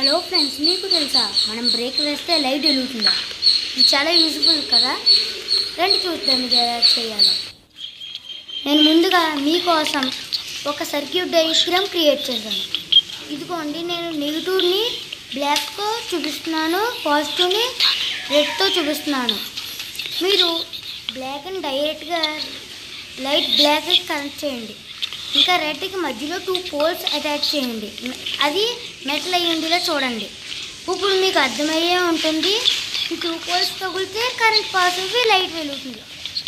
Hello friends, మీకు తెలుసా మనం బ్రేక్ వేస్తే లైట్ వెలుగుతుందా? ఇది చాలా యూజ్ఫుల్ కదా. రండి చూద్దాం ఇది ఎలా చేయాలో. నేను ముందుగా మీకోసం ఒక సర్క్యూట్ డయాగ్రామ్ క్రియేట్ చేశాను. ఇదిగోండి, నేను నెగిటివ్ని బ్లాక్తో చూపిస్తున్నాను, పాజిటివ్ని రెడ్తో చూపిస్తున్నాను. మీరు బ్లాక్ని డైరెక్ట్గా లైట్ బ్లాక్కి కనెక్ట్ చేయండి. ఇంకా రెడ్కి మధ్యలో 2 పోల్స్ అటాచ్ చేయండి. అది మెటల్ అయ్యిందిలా చూడండి. ఇప్పుడు మీకు అర్థమయ్యే ఉంటుంది. ఈ 2 పోల్స్ తగిలితే కరెంట్ పాస్ అయ్యి లైట్ వెలుగుతుంది.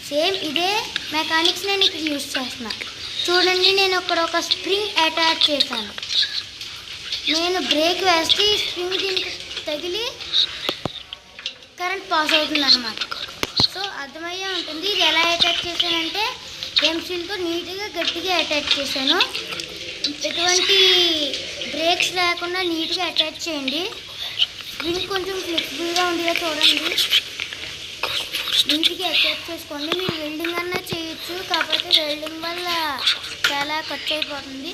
సేమ్ ఇదే మెకానిక్స్ నేను ఇక్కడ యూజ్ చేస్తున్నా. చూడండి, నేను అక్కడ ఒక స్ప్రింగ్ అటాచ్ చేశాను. నేను బ్రేక్ వేస్తే ఈ స్ప్రింగ్ దీనికి తగిలి కరెంట్ పాస్ అవుతుంది అన్నమాట. సో అర్థమయ్యే ఉంటుంది. ఇది ఎలా అటాచ్ చేశానంటే పెన్సిల్తో నీట్గా గట్టిగా అటాచ్ చేశాను. ఎటువంటి బ్రేక్స్ లేకుండా నీట్గా అటాచ్ చేయండి. దీనికి కొంచెం ఫ్లెక్సిబుల్గా ఉండేలా చూడండి. నీట్గా అటాచ్ చేసుకోండి. మీరు వెల్డింగ్ అన్నా చేయొచ్చు, కాకపోతే వెల్డింగ్ వల్ల చాలా ఖర్చు అయిపోతుంది.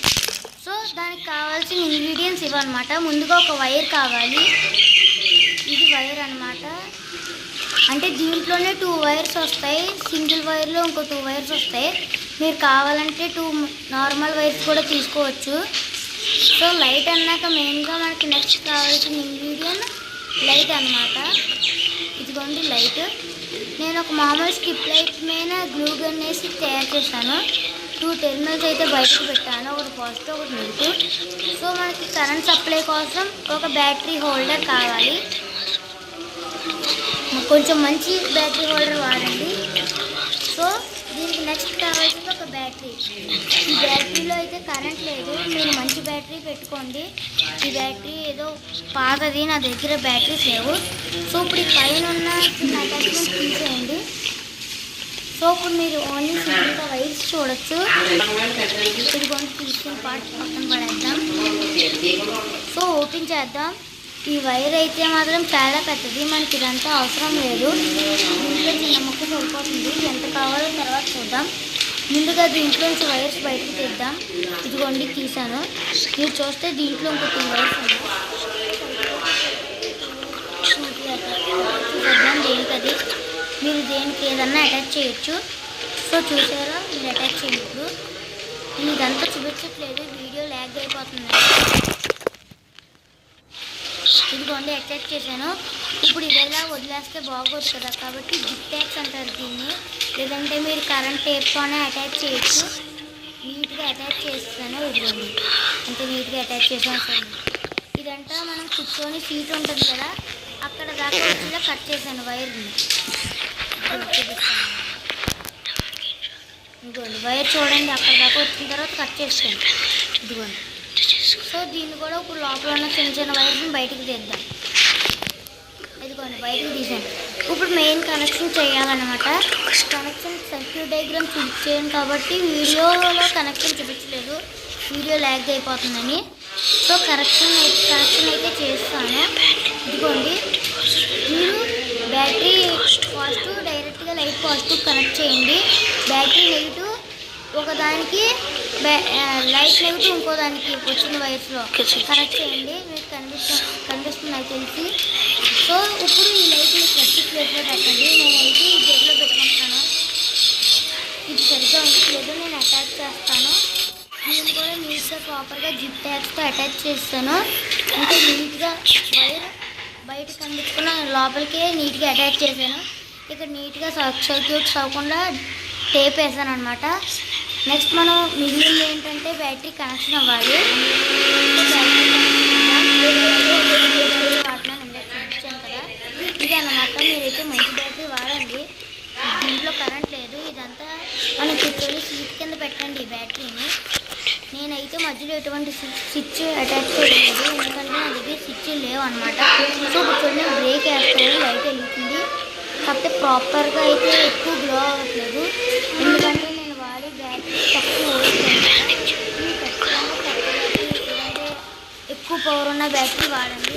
సో దానికి కావాల్సిన ఇంగ్రీడియంట్స్ ఇవన్నమాట. ముందుగా ఒక వైర్ కావాలి. ఇది వైర్ అన్నమాట. అంటే దీంట్లోనే 2 వైర్స్ వస్తాయి. సింగిల్ వైర్లో ఇంకో 2 వైర్స్ వస్తాయి. మీరు కావాలంటే 2 నార్మల్ వైర్స్ కూడా తీసుకోవచ్చు. సో లైట్ అన్నాక మెయిన్గా మనకి నెక్స్ట్ కావాల్సిన ఇంగ్రీడియంట్ లైట్ అన్నమాట. ఇదిగోండి లైట్. నేను ఒక మామూలు స్కిప్ లైట్ మీద గ్లూ గన్ వేసి తయారు చేశాను. 2 టెర్మినల్స్ అయితే బయటకు పెట్టాను, ఒకటి పాజిటివ్ ఒకటి నెగిటివ్. సో మనకి కరెంట్ సప్లై కోసం ఒక బ్యాటరీ హోల్డర్ కావాలి. కొంచెం మంచి బ్యాటరీ హోల్డర్ వాడండి. సో దీనికి నెక్స్ట్ కావాల్సింది ఒక బ్యాటరీ. ఈ బ్యాటరీలో అయితే కరెంట్ లేదు, మీరు మంచి బ్యాటరీ పెట్టుకోండి. ఈ బ్యాటరీ ఏదో పాతది, నా దగ్గర బ్యాటరీస్ లేవు. సో ఇప్పుడు ఈ పైన ఉన్న అటాచ్మెంట్ తీసేయండి. సో ఇప్పుడు మీరు ఓన్లీ సింగిల్గా వైర్స్ చూడొచ్చు. ఇప్పుడు కొంచెం తీసుకున్న పార్ట్ పక్కన పడేద్దాం. సో ఓపెన్ చేద్దాం. ఈ వైర్ అయితే మాత్రం చాలా పెద్దది, మనకి ఇదంతా అవసరం లేదు. దీంట్లో చిన్న ముక్క సరిపోతుంది. ఎంత కావాలో తర్వాత చూద్దాం. ముందుగా దీంట్లోంచి వైర్స్ బయటకు తీద్దాం. ఇదిగోండి తీసాను. మీరు చూస్తే దీంట్లో ఇంకో 2 వైర్స్ ఉన్నాయి. చూద్దాం దేనికది. మీరు దేనికి ఏదన్నా అటాచ్ చేయొచ్చు. సో చూసారా, మీరు అటాచ్ చేయొచ్చు. నేను ఇదంతా చూపించట్లేదు, వీడియో ల్యాగ్ అయిపోతుంది. ఇదిగోండి అటాచ్ చేశాను. ఇప్పుడు ఇదేలా వదిలేస్తే బాగోదు కదా, కాబట్టి జిప్ ట్యాక్స్ అంటారు దీన్ని. లేదంటే మీరు కరెంట్ టేప్తోనే అటాచ్ చేయొచ్చు. నీట్గా అటాచ్ చేస్తాను. ఇదిగోండి అంత నీట్గా అటాచ్ చేసాను. సరే, ఇదంతా మనం కూర్చొని సీట్ ఉంటుంది కదా, అక్కడ దాకా వచ్చేలా కట్ చేశాను వైర్ని. ఇదిగోండి వైర్ చూడండి, అక్కడ దాకా వచ్చిన తర్వాత కట్ చేస్తాను. ఇదిగోండి. సో దీన్ని కూడా ఇప్పుడు లోపల ఉన్న చిన్న చిన్న వైర్ని బయటకు తీద్దాం. ఇదిగోండి బయటకు తీసాను. ఇప్పుడు మెయిన్ కనెక్షన్ చేయాలన్నమాట. కనెక్షన్ సర్క్యూట్ డయాగ్రామ్ చూపించాను కాబట్టి వీడియోలో కనెక్షన్ చూపించలేదు, వీడియో ల్యాగ్ అయిపోతుందని. సో కనెక్షన్ అయితే చేస్తాను. ఇదిగోండి, మీరు బ్యాటరీ పాజిటివ్ డైరెక్ట్గా లైట్ పాజిటివ్ కనెక్ట్ చేయండి. బ్యాటరీ నెగిటివ్ ఒకదానికి, లైట్ నెగిటివ్ ఇంకో దానికి వచ్చిన వైర్స్లో కనెక్ట్ చేయండి. మీకు కనిపిస్తుంది నాకు తెలిసి. సో ఇప్పుడు ఈ లైట్ మీకు ప్లాస్టిక్ ప్లేట్లో పెట్టండి. నేనైతే ఈ జేబులో పెట్టుకుంటున్నాను. ఇది సరిగ్గా ఉండట్లేదు, నేను అటాచ్ చేస్తాను. నేను కూడా నీట్గా ప్రాపర్గా జిప్ ట్యాగ్స్తో అటాచ్ చేస్తాను. అంటే నీట్గా వైర్ బయట కనిపించుకున్న లోపలికే నీట్గా అటాచ్ చేశాను. ఇక్కడ నీట్గా సర్క్యూట్స్ అవ్వకుండా టేప్ వేసాను అనమాట. నెక్స్ట్ మనం మిగిలింది ఏంటంటే బ్యాటరీ కనెక్షన్ అవ్వాలి. చూపించాను కదా, ఇది అన్నమాట. మీరైతే మంచి బ్యాటరీ వాడండి. దీంట్లో కరెంట్ లేదు. ఇదంతా మనం కూర్చొని సీట్ కింద పెట్టండి ఈ బ్యాటరీని. నేనైతే మధ్యలో ఎటువంటి స్విచ్ అటాచ్ చేయలేదు, ఎందుకంటే నా దగ్గర స్విచ్ లేవు అనమాట. సో కూర్చొని బ్రేక్ వేస్తాను, లైట్ వెళ్తుంది. కాకపోతే ప్రాపర్గా అయితే ఎక్కువ గ్లో అవ్వట్లేదు, ఎందుకంటే నేను వాడే బ్యాటరీ తక్కువ ఎక్కువ పవర్ ఉన్న బ్యాటరీ వాడండి.